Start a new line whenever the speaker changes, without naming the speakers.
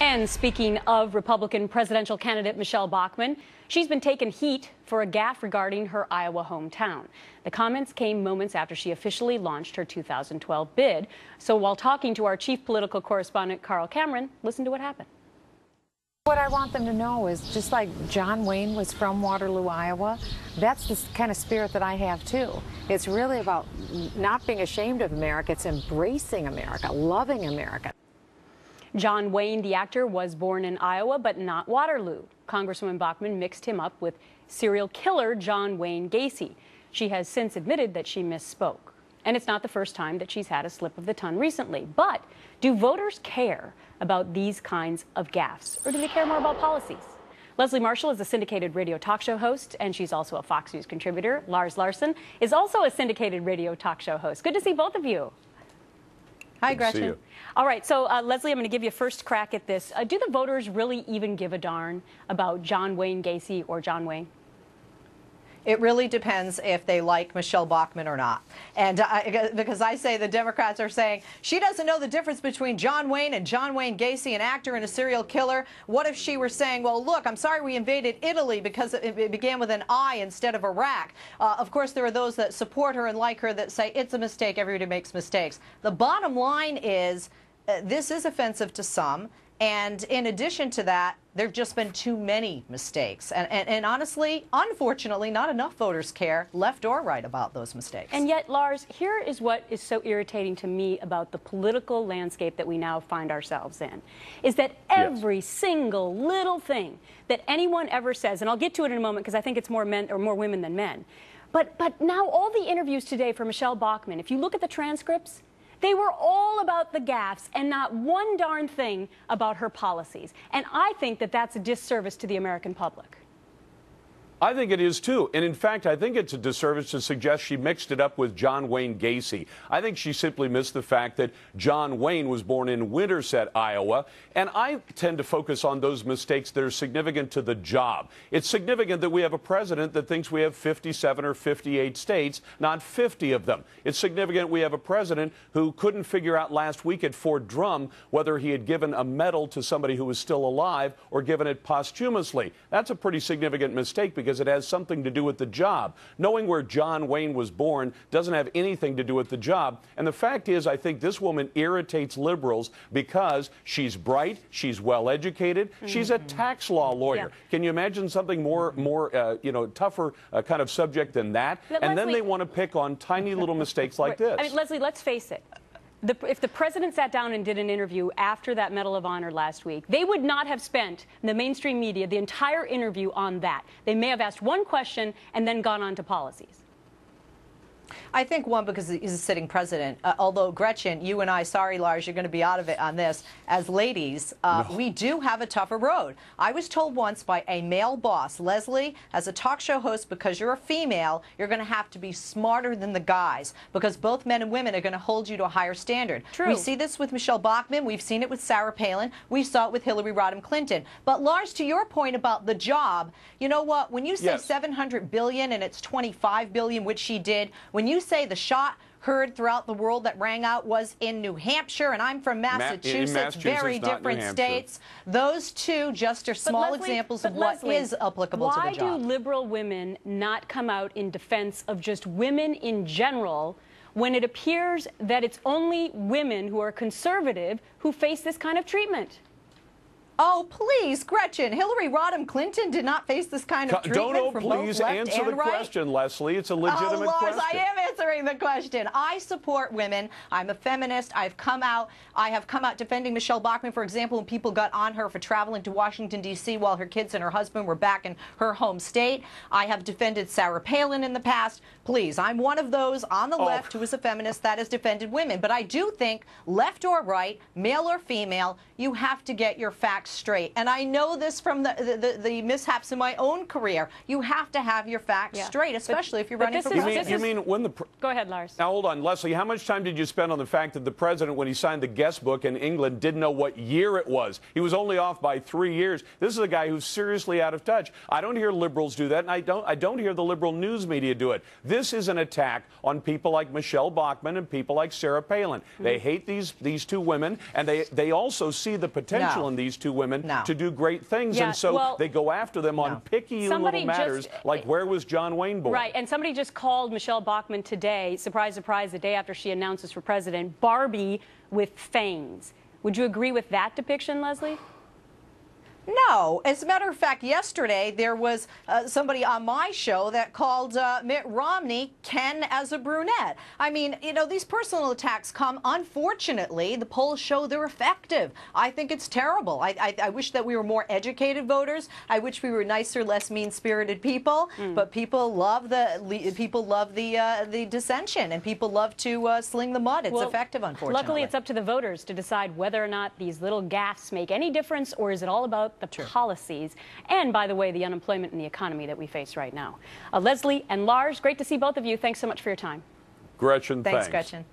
And speaking of Republican presidential candidate Michelle Bachmann, she's been taking heat for a gaffe regarding her Iowa hometown. The comments came moments after she officially launched her 2012 bid. So while talking to our chief political correspondent, Carl Cameron, listen to what happened.
What I want them to know is, just like John Wayne was from Waterloo, Iowa, that's the kind of spirit that I have too. It's really about not being ashamed of America, it's embracing America, loving America.
John Wayne, the actor, was born in Iowa, but not Waterloo. Congresswoman Bachmann mixed him up with serial killer John Wayne Gacy. She has since admitted that she misspoke. And it's not the first time that she's had a slip of the tongue recently. But do voters care about these kinds of gaffes, or do they care more about policies? Leslie Marshall is a syndicated radio talk show host, and she's also a Fox News contributor. Lars Larson is also a syndicated radio talk show host. Good to see both of you.
Hi, Gretchen.
All right, so Leslie, I'm going to give you a first crack at this. Do the voters really even give a darn about John Wayne Gacy or John Wayne?
It really depends if they like Michelle Bachmann or not. And because I say the Democrats are saying she doesn't know the difference between John Wayne and John Wayne Gacy, an actor and a serial killer. What if she were saying, well, look, I'm sorry we invaded Italy because it began with an I instead of Iraq. Of course, there are those that support her and like her that say it's a mistake. Everybody makes mistakes. The bottom line is this is offensive to some. And in addition to that, there have just been too many mistakes. And honestly, unfortunately, not enough voters care, left or right, about those mistakes.
And yet, Lars, here is what is so irritating to me about the political landscape that we now find ourselves in, is that every single little thing that anyone ever says, and I'll get to it in a moment because I think it's more men or more women than men, but now all the interviews today for Michelle Bachmann, if you look at the transcripts, they were all about the gaffes and not one darn thing about her policies. And I think that that's a disservice to the American public.
I think it is, too. And in fact, I think it's a disservice to suggest she mixed it up with John Wayne Gacy. I think she simply missed the fact that John Wayne was born in Winterset, Iowa. And I tend to focus on those mistakes that are significant to the job. It's significant that we have a president that thinks we have 57 or 58 states, not 50 of them. It's significant we have a president who couldn't figure out last week at Fort Drum whether he had given a medal to somebody who was still alive or given it posthumously. That's a pretty significant mistake because it has something to do with the job. Knowing where John Wayne was born doesn't have anything to do with the job. And the fact is, I think this woman irritates liberals because she's bright, she's well-educated, she's a tax law lawyer. Can you imagine something more tougher kind of subject than that?
But
and
Leslie,
then they want to pick on tiny little mistakes like this.
I mean, Leslie, let's face it. If the president sat down and did an interview after that Medal of Honor last week, they would not have spent, the mainstream media, the entire interview on that. They may have asked one question and then gone on to policies.
I think, one, because he's a sitting president. Although, Gretchen, you and I, sorry, Lars, you're going to be out of it on this. As ladies, we do have a tougher road. I was told once by a male boss, Leslie, as a talk show host, because you're a female, you're going to have to be smarter than the guys, because both men and women are going to hold you to a higher standard.
True.
We see this with Michelle Bachmann. We've seen it with Sarah Palin. We saw it with Hillary Rodham Clinton. But, Lars, to your point about the job, you know what? When you say $700 billion and it's $25 billion, which she did, when you say the shot heard throughout the world that rang out was in New Hampshire, and I'm from Massachusetts, very different states. Those two just are small examples of what is applicable to the job.
Why do liberal women not come out in defense of just women in general when it appears that it's only women who are conservative who face this kind of treatment?
Oh, please, Gretchen. Hillary Rodham Clinton did not face this kind of treatment from both left and right.
Please answer the question, Leslie. It's a legitimate question.
I am answering the question. I support women. I'm a feminist. I have come out defending Michelle Bachmann, for example, when people got on her for traveling to Washington, D.C. while her kids and her husband were back in her home state. I have defended Sarah Palin in the past. Please, I'm one of those on the left who is a feminist that has defended women. But I do think, left or right, male or female, you have to get your facts straight. And I know this from the mishaps in my own career. You have to have your facts straight, especially if you're running for president.
You mean when the...
Go Go ahead, Lars.
Now, hold on. Leslie, how much time did you spend on the fact that the president, when he signed the guest book in England, didn't know what year it was? He was only off by 3 years. This is a guy who's seriously out of touch. I don't hear liberals do that, and I don't hear the liberal news media do it. This is an attack on people like Michelle Bachmann and people like Sarah Palin. They hate these two women, and they also see the potential in these two women to do great things, and so they go after them on picky little matters like where was John Wayne born?
Right, and somebody just called Michelle Bachmann today, surprise, surprise, the day after she announces for president, Barbie with fangs. Would you agree with that depiction, Leslie?
No. As a matter of fact, yesterday there was somebody on my show that called Mitt Romney Ken as a brunette. I mean, you know, these personal attacks come, unfortunately, the polls show they're effective. I think it's terrible. I wish that we were more educated voters. I wish we were nicer, less mean-spirited people. But people love the dissension, and people love to sling the mud. It's effective, unfortunately.
Luckily, it's up to the voters to decide whether or not these little gaffes make any difference, or is it all about the policies and, by the way, the unemployment and the economy that we face right now. Leslie and Lars, great to see both of you. Thanks so much for your time.
Gretchen,
thanks. Gretchen.